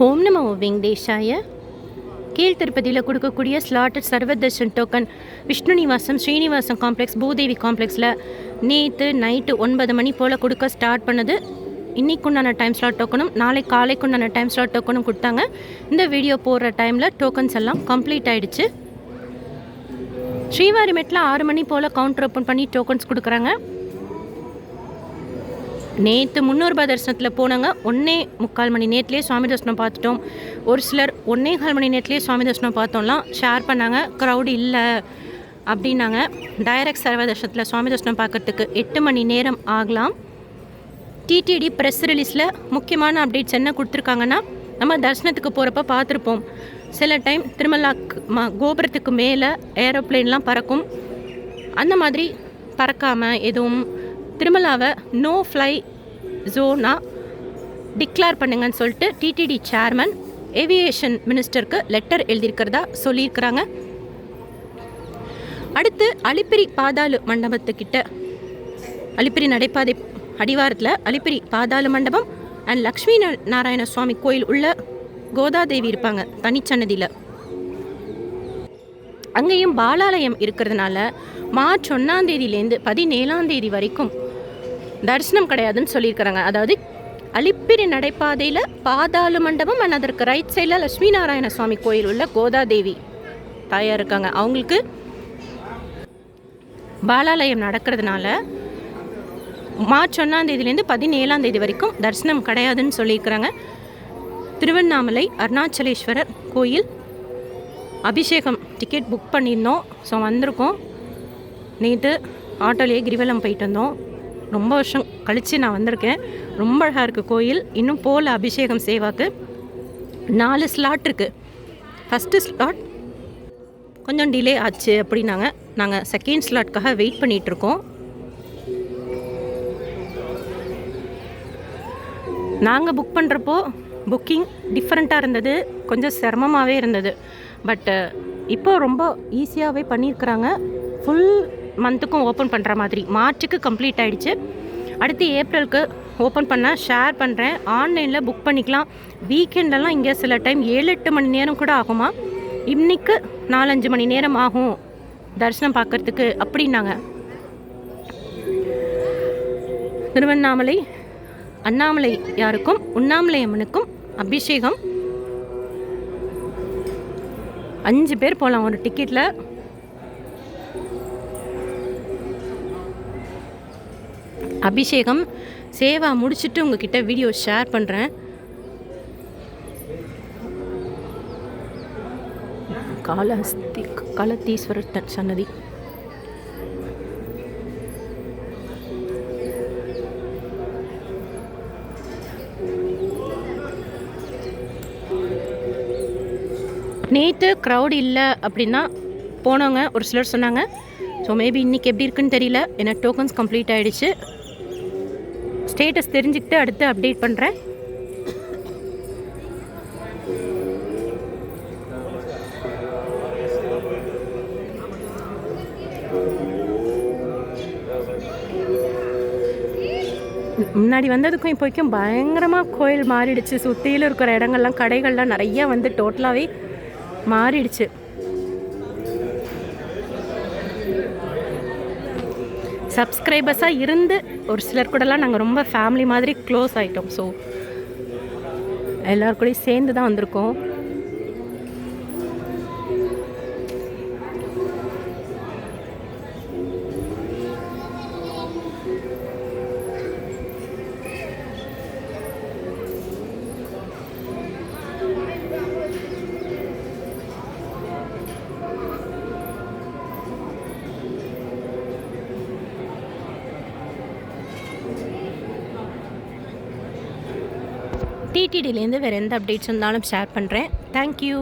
ஓம் நமோ வெங்கடேஷாய. கீழ் திருப்பதியில் கொடுக்கக்கூடிய slotted Sarvadarshan token Vishnu Nivasam Srinivasam complex Bhudevi காம்ப்ளெக்ஸில் நேற்று நைட்டு 9 மணி போல் கொடுக்க ஸ்டார்ட் பண்ணது. இன்றைக்குண்டான டைம் ஸ்லாட் டோக்கனும் நாளை காலைக்குண்டான டைம் ஸ்லாட் டோக்கனும் கொடுத்தாங்க. இந்த வீடியோ போடுற டைமில் டோக்கன்ஸ் எல்லாம் கம்ப்ளீட் ஆகிடுச்சு. ஸ்ரீவாரிமெட்டில் 6 மணி போல் கவுண்டர் ஓப்பன் பண்ணி டோக்கன்ஸ் கொடுக்குறாங்க. நேற்று 300 ரூபாய் தரிசனத்தில் போனாங்க. 1.25 மணி நேரத்துலேயே சுவாமி தரிசனம் பார்த்துட்டோம். ஒரு சிலர் 1.25 மணி நேரத்துலேயே சுவாமி தரிசனம் பார்த்தோம்லாம் ஷேர் பண்ணாங்க. க்ரௌடு இல்லை அப்படின்னாங்க. டைரக்ட் சர்வ தரிசனத்தில் சுவாமி தரிசனம் பார்க்குறதுக்கு 8 மணி நேரம் ஆகலாம். டிடிடி ப்ரெஸ் ரிலீஸில் முக்கியமான அப்டேட்ஸ் என்ன கொடுத்துருக்காங்கன்னா, நம்ம தரிசனத்துக்கு போகிறப்ப பார்த்துருப்போம், சில டைம் திருமலா கோபுரத்துக்கு மேலே ஏரோப்ளேன்லாம் பறக்கும். அந்த மாதிரி பறக்காமல் எதுவும் திருமலாவை நோ ஃப்ளை ஜோனாக டிக்ளேர் பண்ணுங்கன்னு சொல்லிட்டு டிடிடி சேர்மன் ஏவியேஷன் மினிஸ்டருக்கு லெட்டர் எழுதியிருக்கிறதா சொல்லியிருக்கிறாங்க. அடுத்து அலிப்பிரி பாதாளு மண்டபத்துக்கிட்ட, அலிப்பிரி நடைபாதை அடிவாரத்தில் அலிப்பிரி பாதாளு மண்டபம் அண்ட் லக்ஷ்மி நாராயண சுவாமி கோயில் உள்ள கோதாதேவி இருப்பாங்க தனிச்சன்னதியில். அங்கேயும் பாலாலயம் இருக்கிறதுனால மார்ச் 1ஆம் தேதியிலேருந்து 17ஆம் தேதி வரைக்கும் தரிசனம் கிடையாதுன்னு சொல்லியிருக்கிறாங்க. அதாவது அலிப்பிரி நடைபாதையில் பாதாள மண்டபம் அண்ட் அதற்கு ரைட் சைடில் லட்சுமி நாராயண சுவாமி கோயில் உள்ள கோதாதேவி தாயார் இருக்காங்க. அவங்களுக்கு பாலாலயம் நடக்கிறதுனால மார்ச் 1ஆம் தேதியிலேருந்து 17ஆம் தேதி வரைக்கும் தரிசனம் கிடையாதுன்னு சொல்லியிருக்கிறாங்க. திருவண்ணாமலை அருணாச்சலேஸ்வரர் கோயில் அபிஷேகம் டிக்கெட் புக் பண்ணியிருந்தோம். ஸோ வந்திருக்கோம். நேற்று ஆட்டோலேயே கிரிவலம் போயிட்டு வந்தோம். ரொம்ப வருஷம் கழித்து நான் வந்திருக்கேன். ரொம்ப அழகாக இருக்குது கோயில். இன்னும் போல் அபிஷேகம் சேவாக்கு 4 ஸ்லாட் இருக்குது. ஃபஸ்ட்டு ஸ்லாட் கொஞ்சம் டிலே ஆச்சு அப்படின்னாங்க. நாங்கள் செகண்ட் ஸ்லாட்காக வெயிட் பண்ணிகிட்ருக்கோம். நாங்கள் புக் பண்ணுறப்போ புக்கிங் டிஃப்ரெண்ட்டாக இருந்தது, கொஞ்சம் சிரமமாகவே இருந்தது. பட் இப்போது ரொம்ப ஈஸியாகவே பண்ணியிருக்கிறாங்க. ஃபுல் மந்த்துக்கும் ஓப்பன் பண்ணுற மாதிரி. மார்ச்சுக்கு கம்ப்ளீட் ஆகிடுச்சு. அடுத்து ஏப்ரலுக்கு ஓப்பன் பண்ண ஷேர் பண்ணுறேன். ஆன்லைனில் புக் பண்ணிக்கலாம். வீக்கெண்டெல்லாம் இங்கே சில டைம் 7-8 மணி நேரம் கூட ஆகுமா. இன்றைக்கு 4-5 மணி நேரம் ஆகும் தரிசனம் பார்க்குறதுக்கு அப்படின்னாங்க. திருவண்ணாமலை அண்ணாமலை யாருக்கும் உண்ணாமலை அம்மனுக்கும் அபிஷேகம் 5 பேர் போகலாம் ஒரு டிக்கெட்டில். அபிஷேகம் சேவா முடிச்சுட்டு உங்ககிட்ட வீடியோ ஷேர் பண்ணுறேன். காலத்தீஸ்வரர் சன்னதி. நேற்று க்ரௌட் இல்லை அப்படின்னா போனவங்க ஒரு சிலர் சொன்னாங்க. ஸோ மேபி இன்றைக்கி எப்படி இருக்குன்னு தெரியல. ஏன்னா டோக்கன்ஸ் கம்ப்ளீட் ஆகிடுச்சு. ஸ்டேட்டஸ் தெரிஞ்சுக்கிட்டு அடுத்து அப்டேட் பண்ணுறேன். முன்னாடி வந்ததுக்கும் இப்போக்கும் பயங்கரமாக கோயில் மாறிடுச்சு. சுற்றியில் இருக்கிற இடங்கள்லாம் கடைகள்லாம் நிறையா வந்து டோட்டலாகவே மாறிடுச்சு. சப்ஸ்கிரைபர்ஸாக இருந்து ஒரு சிலர் கூடலாம் நாங்கள் ரொம்ப ஃபேமிலி மாதிரி க்ளோஸ் ஆகிட்டோம். ஸோ எல்லாருக்கூடையும் சேர்ந்து தான் வந்திருக்கோம். டிடிடிலேருந்து வேறு எந்த அப்டேட்ஸ் இருந்தாலும் ஷேர் பண்ணுறேன். தேங்க்யூ.